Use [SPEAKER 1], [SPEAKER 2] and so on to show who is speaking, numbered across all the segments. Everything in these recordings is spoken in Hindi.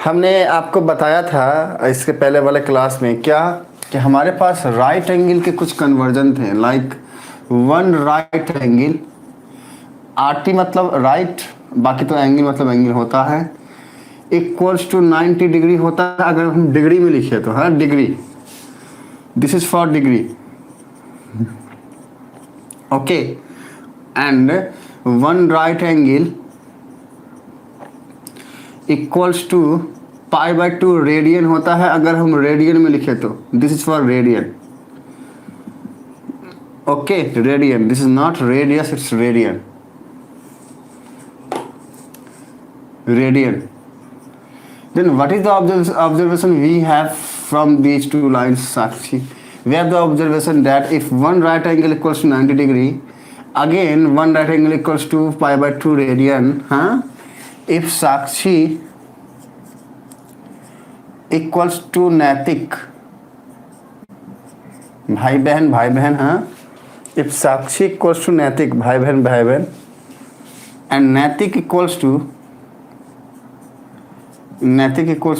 [SPEAKER 1] हमने आपको बताया था इसके पहले वाले क्लास में क्या कि हमारे पास राइट एंगल के कुछ कन्वर्जन थे। Like one right angle, R T मतलब राइट, बाकी तो एंगल मतलब एंगल होता है, इक्वल्स टू 90 डिग्री होता है। अगर हम डिग्री में लिखे तो हाँ degree, this is for degree, okay. And one right angle equals to π/2 radian होता है। अगर हम रेडियन में लिखे तो this is for radian, okay. Radian, this is not radius, it's radian, radian. Then what is the observation we have from these two lines, Sakshi? We have the observation that if one right angle equals to 90 degree, again one right angle equals to π/2 radian, huh? If Sakshi equals to नैतिक, भाई बहन, हाँ। If साक्षी equals to नैतिक, भाई बहन, and नैतिक equals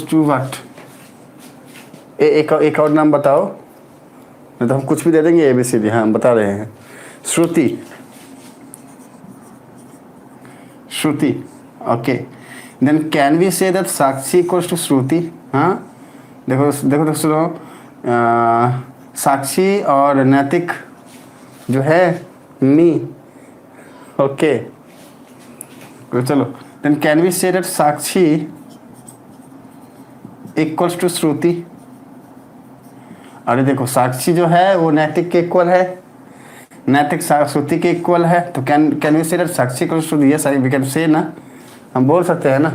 [SPEAKER 1] to व्हाट? एक और नाम बताओ, नहीं तो हम कुछ भी दे देंगे ABCD। हाँ बता रहे हैं, Shruti, okay. Then can we say that Sakshi equals to Shruti? हाँ देखो सुनो, साक्षी और नैतिक जो है मी, ओके। चलो then can we say that Sakshi equals to Shruti? अरे देखो साक्षी जो है वो नैतिक के इक्वल है, नैतिक श्रुति के इक्वल है, तो can we say that Sakshi equals to? Yes we can say ना, हम बोल सकते हैं ना।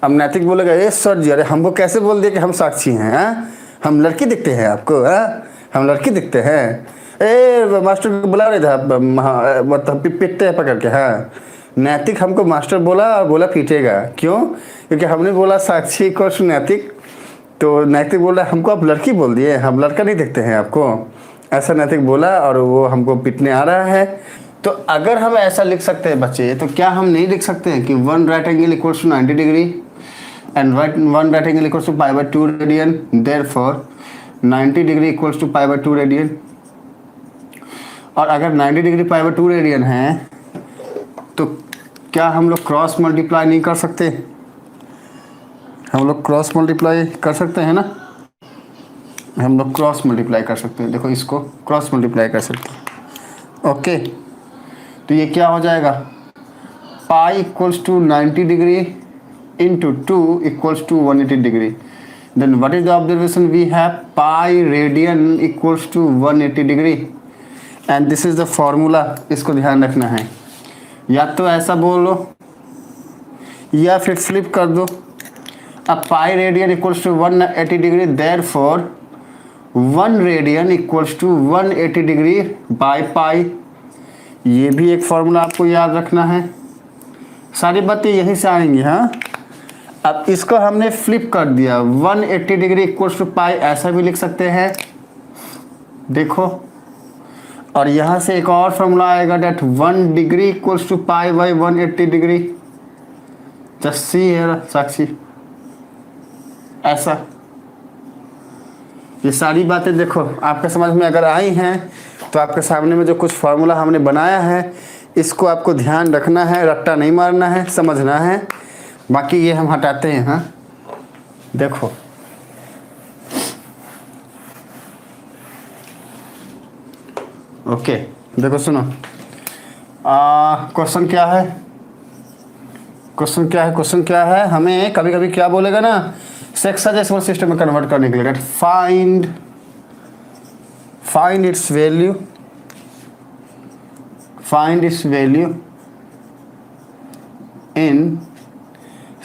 [SPEAKER 1] अब नैतिक बोलेगा ए सर जी, अरे हमको कैसे बोल दिया कि हम साक्षी हैं? हम लड़की दिखते हैं आपको? हम लड़की दिखते हैं? ए मास्टर बुला रहे थे, मतलब पीटते हैं पकड़ के। हाँ नैतिक हमको मास्टर बोला और बोला पीटेगा, क्यों? क्योंकि हमने बोला साक्षी इक्वल्स टू नैतिक, तो नैतिक बोला हमको आप लड़की बोल दिए, हम लड़का नहीं दिखते हैं आपको, ऐसा नैतिक बोला और वो हमको पीटने आ रहा है। तो अगर हम ऐसा लिख सकते हैं बच्चे, तो क्या हम नहीं लिख सकते हैं कि one right angle equals to 90 degree and one right angle equals to π/2 radian, therefore 90 degree equals to π/2 radian. और अगर 90 डिग्री π/2 रेडियन है तो क्या हम लोग क्रॉस मल्टीप्लाई नहीं कर सकते? हम लोग क्रॉस मल्टीप्लाई कर सकते हैं ना, हम लोग क्रॉस मल्टीप्लाई कर सकते हैं। देखो इसको क्रॉस मल्टीप्लाई कर सकते हैं, ओके। तो ये क्या हो जाएगा, pi equals to 90 degree into 2 equals to 180 degree. Then what is the observation we have? Pi radian equals to 180 degree and this is the formula. इसको ध्यान रखना है, या तो ऐसा बोलो या फिर फ्लिप कर दो। अब pi radian equals to 180 degree, therefore 1 radian equals to 180 degree by pi. ये भी एक फॉर्मूला आपको याद रखना है, सारी बातें यहीं से आएंगी। हाँ अब इसको हमने फ्लिप कर दिया, 180 डिग्री इक्वल्स टू पाई, ऐसा भी लिख सकते हैं, देखो। और यहाँ से एक और फॉर्मूला आएगा, that 1 degree equals to pi by 180 degree. Just see here Sakshi, ऐसा। ये सारी बातें देखो आपके समझ में अगर आई हैं तो आपके सामने में जो कुछ फार्मूला हमने बनाया है इसको आपको ध्यान रखना है, रट्टा नहीं मारना है, समझना है। बाकी ये हम हटाते हैं। हाँ देखो ओके, देखो सुनो, क्वेश्चन क्या है? क्वेश्चन क्या है? हमें कभी कभी क्या बोलेगा ना, सेक्साडेसिमल सिस्टम में कन्वर्ट करने के लिए, फाइंड इट्स वैल्यू, इन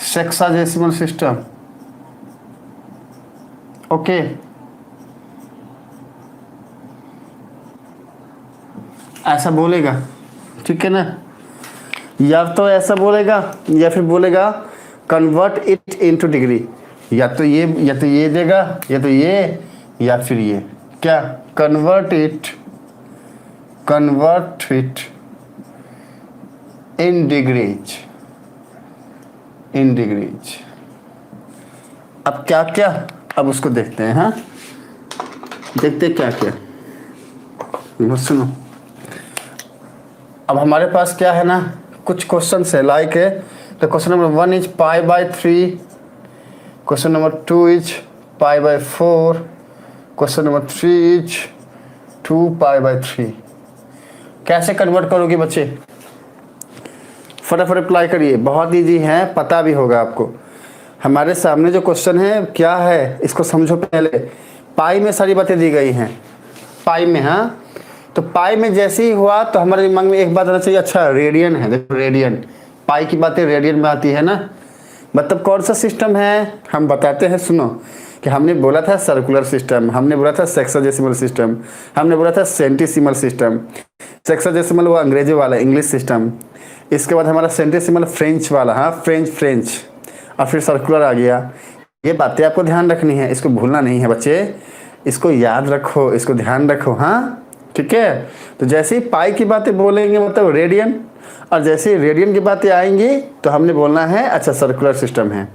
[SPEAKER 1] सेक्साडेसिमल सिस्टम, ओके। ऐसा बोलेगा, ठीक है ना? या तो ऐसा बोलेगा या फिर बोलेगा कन्वर्ट इट इनटू डिग्री, या तो ये देगा, या तो ये या फिर ये। क्या? Convert it in degrees, in degrees. अब क्या क्या, अब उसको देखते हैं। हाँ, देखते क्या क्या। सुनो, अब हमारे पास क्या है ना, कुछ क्वेश्चन है लाइक है। तो question number 1 is π/3, question number 2 is π/4, question number 3 is 2π/3। कैसे कन्वर्ट करोगे बच्चे? फटाफट अप्लाई करिए, बहुत ईजी है, पता भी होगा आपको। हमारे सामने जो क्वेश्चन है क्या है, इसको समझो पहले। पाई में सारी बातें दी गई हैं, पाई में। हाँ, तो पाई में जैसे ही हुआ तो हमारे दिमाग में एक बात आना चाहिए, अच्छा रेडियन है। देखो रेडियन, पाई की बातें रेडियन में आती है ना। मतलब कौन सा सिस्टम है हम बताते हैं, सुनो। कि हमने बोला था सर्कुलर सिस्टम, हमने बोला था सेक्साडेसिमल सिस्टम, हमने बोला था सेंटीसिमल सिस्टम। सेक्साडेसिमल वो अंग्रेजी वाला, इंग्लिश सिस्टम। इसके बाद हमारा सेंटीसिमल फ्रेंच वाला, हाँ फ्रेंच, और फिर सर्कुलर आ गया। ये बातें आपको ध्यान रखनी है, इसको भूलना नहीं है बच्चे, इसको याद रखो, इसको ध्यान रखो। हाँ ठीक है। तो जैसे ही पाई की बातें बोलेंगे मतलब रेडियन, और जैसे ही रेडियन की बातें आएंगी तो हमने बोलना है अच्छा सर्कुलर सिस्टम है।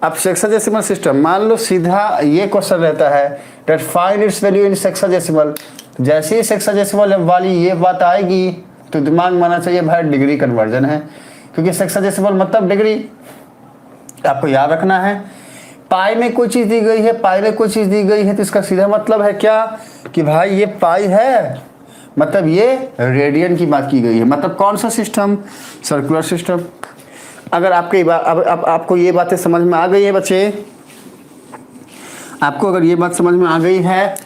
[SPEAKER 1] अब सेक्साडेसिमल सिस्टम, मान लो सीधा ये क्वेश्चन रहता है that find its value in sexagesimal. जैसे ही सेक्साडेसिमल वाली ये बात आएगी तो दिमाग में आना चाहिए भाई डिग्री कन्वर्जन है, क्योंकि सेक्साडेसिमल मतलब डिग्री, आपको याद रखना है। पाई में कोई चीज़ दी गई है, पाई में कोई चीज़ दी गई है, तो इसका सीधा मतलब है क्या कि भाई ये पाई है, मतलब ये रेडियन की बात की गई है। मतलब कौन सा सिस्टम? Circular system. अगर अब आपको ये बातें समझ में आ गई है बच्चे, आपको अगर ये बात समझ में आ गई है,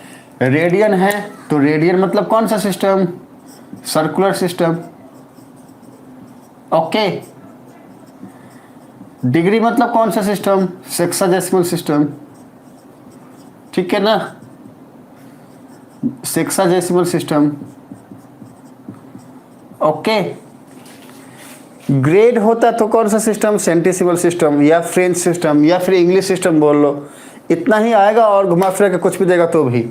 [SPEAKER 1] रेडियन है तो रेडियन मतलब कौन सा system? Circular system. Okay. Degree मतलब कौन सा सिस्टम? Sexagesimal system. ठीक है ना, सेक्साडेसिमल सिस्टम। ओके। ग्रेड होता तो कौन सा सिस्टम? सेंटीसिमल सिस्टम या फ्रेंच सिस्टम या फिर इंग्लिश सिस्टम बोल लो। इतना ही आएगा और घुमा फिरा के कुछ भी देगा तो भी।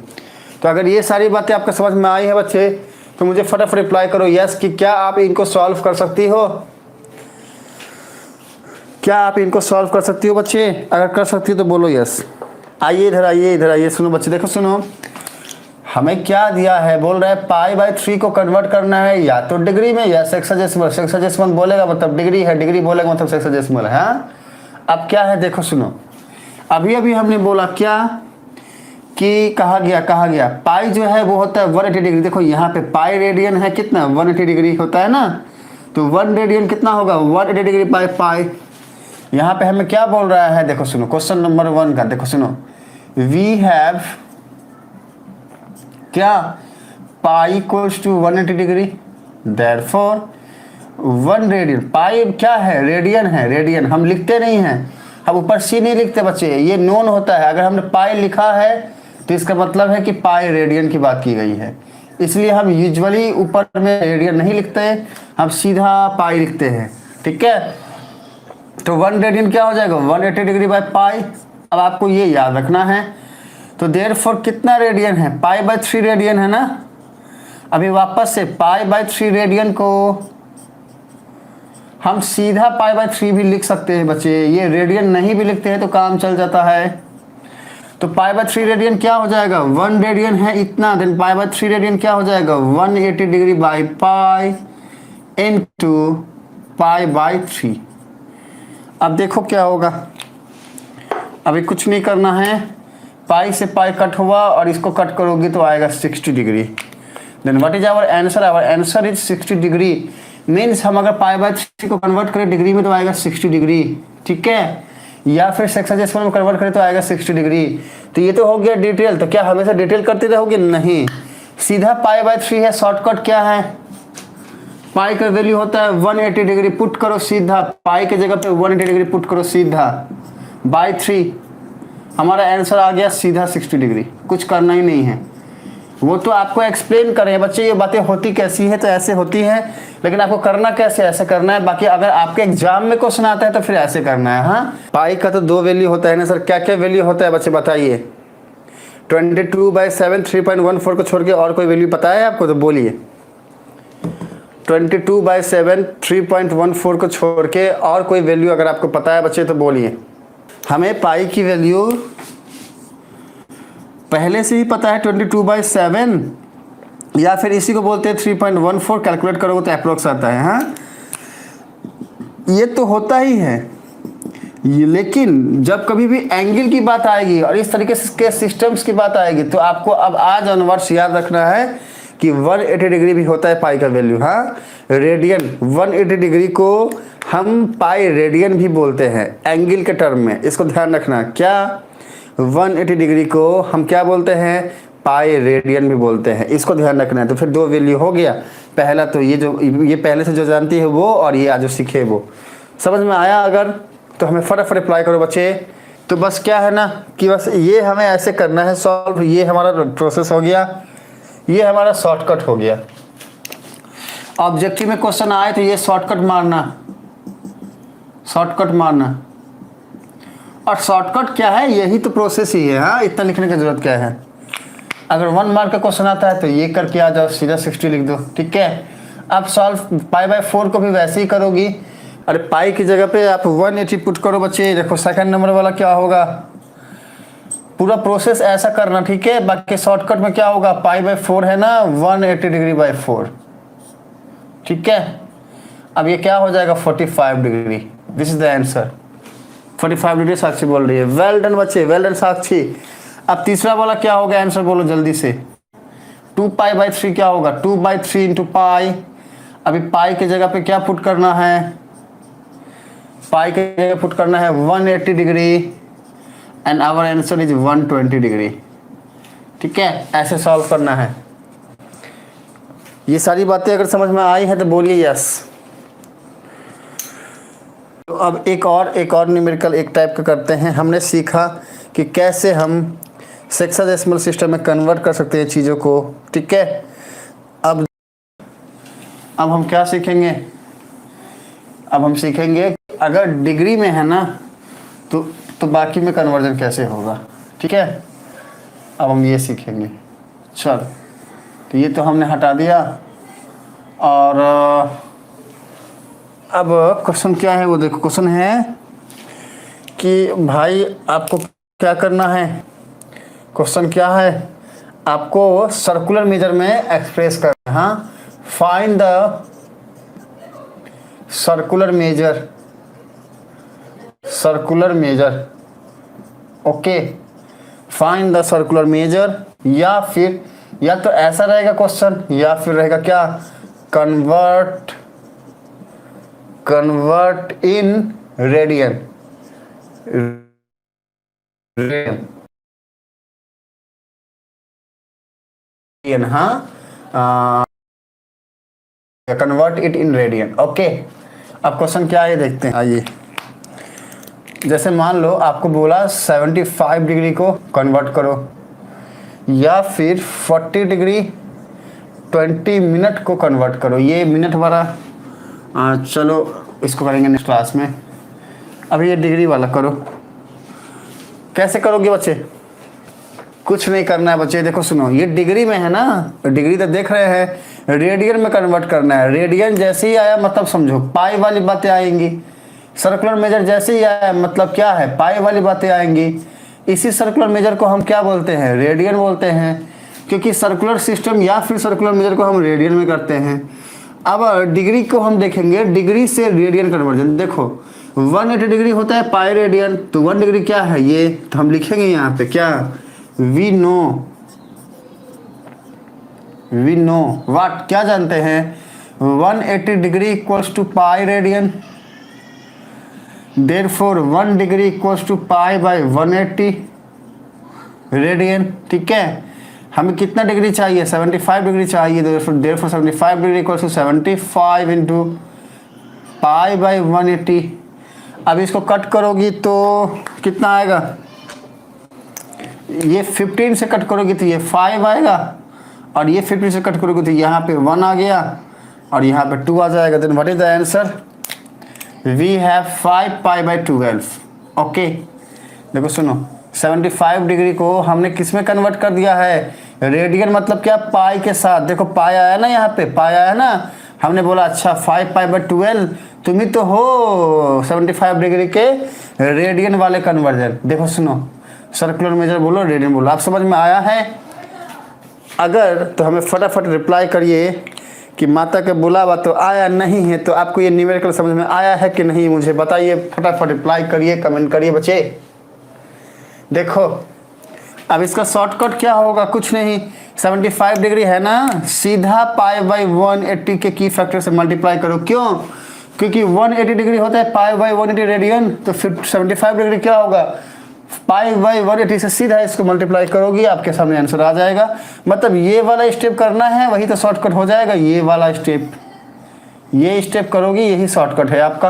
[SPEAKER 1] तो अगर ये सारी बातें आपको समझ में आई है बच्चे तो मुझे फटाफट रिप्लाई करो यस कि क्या आप इनको सॉल्व कर सकती हो। क्या आप इनको सॉल्व कर सकती हो बच्चे? अगर कर सकती हो तो बोलो यस। आइए इधर आइए, इधर आइए। सुनो बच्चे, देखो सुनो, हमें क्या दिया है, बोल रहा है π/3 को कन्वर्ट करना है या तो डिग्री में या सेक्साडेसिमल। सेक्साडेसिमल बोलेगा मतलब डिग्री है, डिग्री बोलेगा मतलब सेक्साडेसिमल है। हाँ, अब क्या है देखो सुनो, अभी अभी हमने बोला क्या कि कहा गया पाई जो है वो होता है 180 डिग्री। देखो यहाँ पे पाई रेडियन है कितना? 180 डिग्री होता है ना। तो 1 रेडियन कितना होगा? 180 डिग्री बाई पाई। यहाँ पे हमें क्या बोल रहा है, देखो सुनो, क्वेश्चन नंबर 1 का देखो सुनो, वी हैव क्या pi equals to 180 degree, therefore 1 radian. Pi क्या है? रेडियन है, रेडियन। हम लिखते नहीं हैं, हम ऊपर सी नहीं लिखते बच्चे, ये नोन होता है। अगर हमने पाई लिखा है तो इसका मतलब है कि पाई रेडियन की बात की गई है, इसलिए हम यूजुअली ऊपर में रेडियन नहीं लिखते, हम सीधा पाई लिखते हैं। ठीक है, तो 1 रेडियन क्या हो जाएगा? 180 डिग्री बाई पाई। अब आपको ये याद रखना है। तो देयरफॉर कितना रेडियन है? π/3 रेडियन है ना। अभी वापस से π/3 रेडियन को हम सीधा π/3 भी लिख सकते हैं बच्चे, ये रेडियन नहीं भी लिखते हैं तो काम चल जाता है। तो π/3 रेडियन क्या हो जाएगा? 1 रेडियन है इतना, देन π/3 रेडियन क्या हो जाएगा? 180 डिग्री बाई पाई इनटू π/3। अब देखो क्या होगा, अभी कुछ नहीं करना है, पाई से पाई कट हुआ और इसको कट करोगे तो आएगा 60 degree. Then what is our answer? Our answer is 60 degree. Means हम अगर π/3 को कन्वर्ट करें डिग्री में तो आएगा 60 डिग्री। ठीक है, या फिर सेक्साडेसिमल में कन्वर्ट करें तो आएगा 60 डिग्री। तो ये तो हो गया डिटेल। तो क्या हमेशा डिटेल करते रहोगे? नहीं, सीधा π/3 है, शॉर्टकट क्या है? पाई का वैल्यू होता है 180 डिग्री, पुट करो सीधा, पाई के जगह पे 180 डिग्री पुट करो सीधा, बाई 3 हमारा आंसर आ गया सीधा 60 डिग्री। कुछ करना ही नहीं है, वो तो आपको एक्सप्लेन करें बच्चे ये बातें होती कैसी है, तो ऐसे होती है, लेकिन आपको करना कैसे, ऐसे करना है। बाकी अगर आपके एग्जाम में क्वेश्चन आता है तो फिर ऐसे करना है। हाँ, पाई का तो 2 वैल्यू होता है ना सर, क्या क्या वैल्यू होता है बच्चे बताइए? 22/7 3.14 को छोड़ के और कोई वैल्यू पता है आपको? तो बोलिए। 22/7 3.14 को छोड़ के और कोई वैल्यू अगर आपको पता है बच्चे तो बोलिए। हमें पाई की वैल्यू पहले से ही पता है 22/7, या फिर इसी को बोलते हैं 3.14, कैलकुलेट करोगे तो अप्रोक्स आता है। हाँ, ये तो होता ही है, लेकिन जब कभी भी एंगल की बात आएगी और इस तरीके के सिस्टम्स की बात आएगी तो आपको अब आज ऑनवर्ड्स याद रखना है कि 180 डिग्री भी होता है पाई का वैल्यू। हाँ, रेडियन 180 डिग्री को हम पाई रेडियन भी बोलते हैं एंगल के टर्म में, इसको ध्यान रखना। क्या 180 डिग्री को हम क्या बोलते हैं? पाई रेडियन भी बोलते हैं, इसको ध्यान रखना है। तो फिर दो वैल्यू हो गया, पहला तो ये पहले से जो जानती है वो, और ये आज जो सीखे वो। समझ में आया? अगर तो हमें फटाफट अप्लाई करो बच्चे। तो बस क्या है ना कि बस ये हमें ऐसे करना है सॉल्व, ये हमारा प्रोसेस हो गया, ये हमारा शॉर्टकट हो गया। ऑब्जेक्टिव में क्वेश्चन आए तो ये शॉर्टकट मारना, शॉर्टकट मारना। और शॉर्टकट क्या है? यही तो प्रोसेस ही है। हाँ, इतना लिखने की जरूरत क्या है? अगर 1 मार्क का क्वेश्चन आता है तो ये करके आ जाओ, सीधा 60 लिख दो, ठीक है। अब सॉल्व पाई/4 को भी वैसे ही करोगी। अरे पाई की जगह पे आप 180 पुट करो बच्चे। देखो सेकंड नंबर वाला क्या होगा, पूरा प्रोसेस ऐसा करना, ठीक है। बाकी शॉर्टकट में क्या होगा, पाई/4 है ना, 180 डिग्री 4, ठीक है। अब ये क्या हो जाएगा, 45 degree. This is the answer. 45 degree Sakshi बोल रही है। वेल डन बच्चे, वेल डन साक्षी। अब तीसरा वाला क्या होगा, आंसर बोलो जल्दी से। 2π/3 क्या होगा, 2/3 इंटू पाई। अभी पाई की जगह पे क्या पुट करना है, पाई की जगह पुट करना है 180 degree and our answer is 120 degree, ठीक है। ऐसे सॉल्व करना है। ये सारी बातें अगर समझ में आई है तो बोलिए यस। तो अब एक और न्यूमेरिकल एक टाइप का करते हैं। हमने सीखा कि कैसे हम हेक्साडेसिमल सिस्टम में कन्वर्ट कर सकते हैं चीज़ों को, ठीक है। अब हम क्या सीखेंगे, अब हम सीखेंगे अगर डिग्री में है ना तो बाकी में कन्वर्जन कैसे होगा, ठीक है। अब हम ये सीखेंगे। चल, तो ये तो हमने हटा दिया। और अब क्वेश्चन क्या है वो देखो। क्वेश्चन है कि भाई आपको क्या करना है, क्वेश्चन क्या है, आपको सर्कुलर मेजर में एक्सप्रेस करना है। हाँ, find the circular measure, circular measure, okay. Find the circular measure, या फिर या तो ऐसा रहेगा क्वेश्चन, या फिर रहेगा क्या, कन्वर्ट इन रेडियन, हाँ, convert it in radian, okay. अब क्वेश्चन क्या है देखते हैं, आइए। जैसे मान लो आपको बोला 75 डिग्री को कन्वर्ट करो, या फिर 40 डिग्री 20 मिनट को कन्वर्ट करो। ये मिनट वाला चलो इसको करेंगे नेक्स्ट क्लास में। अभी ये डिग्री वाला करो। कैसे करोगे बच्चे? कुछ नहीं करना है बच्चे। देखो सुनो, ये डिग्री में है ना, डिग्री तो देख रहे हैं, रेडियन में कन्वर्ट करना है। रेडियन जैसे ही आया मतलब समझो पाई वाली बातें आएंगी। सर्कुलर मेजर जैसे ही आया मतलब क्या है, पाई वाली बातें आएंगी। इसी सर्कुलर मेजर को हम क्या बोलते हैं, रेडियन बोलते हैं, क्योंकि सर्कुलर सिस्टम या फिर सर्कुलर मेजर को हम रेडियन में करते हैं। अब डिग्री को हम देखेंगे, डिग्री से रेडियन कन्वर्जन। देखो 180 डिग्री होता है पाई रेडियन, तो 1 डिग्री क्या है ये, तो हम लिखेंगे यहाँ पे क्या, वी नो व्हाट, क्या जानते हैं, 180 degree equals to pi radian, therefore 1 degree equals to pi by 180 radian, ठीक है। हमें कितना डिग्री चाहिए, 75 डिग्री चाहिए, therefore 75 degree equals to 75 into pi by 180। अब इसको कट करोगी तो कितना आएगा, ये 15 से कट करोगी तो ये 5 आएगा, और ये 15 से कट करोगे तो यहाँ पे 1 आ गया और यहाँ पे 2 आ जाएगा। Then what is the answer, we have 5 pi by 12, okay. देखो सुनो, 75 डिग्री को हमने किस में कन्वर्ट कर दिया है, रेडियन मतलब क्या, पाई के साथ। देखो पाई आया ना, यहाँ पे पाई आया ना, हमने बोला अच्छा 5π/12, तुम ही तो हो 75 डिग्री के रेडियन वाले कन्वर्जन। देखो सुनो, सर्कुलर मेजर बोलो, रेडियन बोलो, आप समझ में आया है? अगर तो हमें फटाफट रिप्लाई करिए कि माता का बुलावा तो आया नहीं है, तो आपको ये न्यूमेरिकल समझ में आया है कि नहीं, मुझे बताइए, फटाफट रिप्लाई करिए, कमेंट करिए बच्चे। देखो अब इसका शॉर्टकट क्या होगा, कुछ नहीं, 75 डिग्री है ना, सीधा π/180 के की फैक्टर से मल्टीप्लाई करो। क्यों? क्योंकि 180 डिग्री होता है π/180 रेडियन, तो फिर 75 डिग्री क्या होगा, π/180 से सीधा इसको मल्टीप्लाई करोगी, आपके सामने आंसर आ जाएगा। मतलब ये वाला स्टेप करना है, वही तो शॉर्टकट हो जाएगा। ये वाला स्टेप, ये स्टेप करोगी, यही शॉर्टकट है आपका।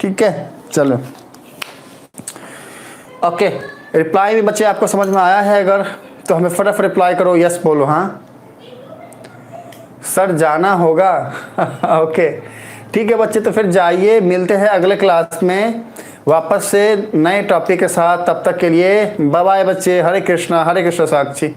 [SPEAKER 1] ठीक है, चलो ओके। रिप्लाई भी बच्चे आपको समझ में आया है? अगर तो हमें फटाफट रिप्लाई करो, यस बोलो। हाँ सर जाना होगा ओके ठीक है बच्चे, तो फिर जाइए, मिलते हैं अगले क्लास में वापस से नए टॉपिक के साथ। तब तक के लिए बाय बाय बच्चे। हरे कृष्णा साक्षी।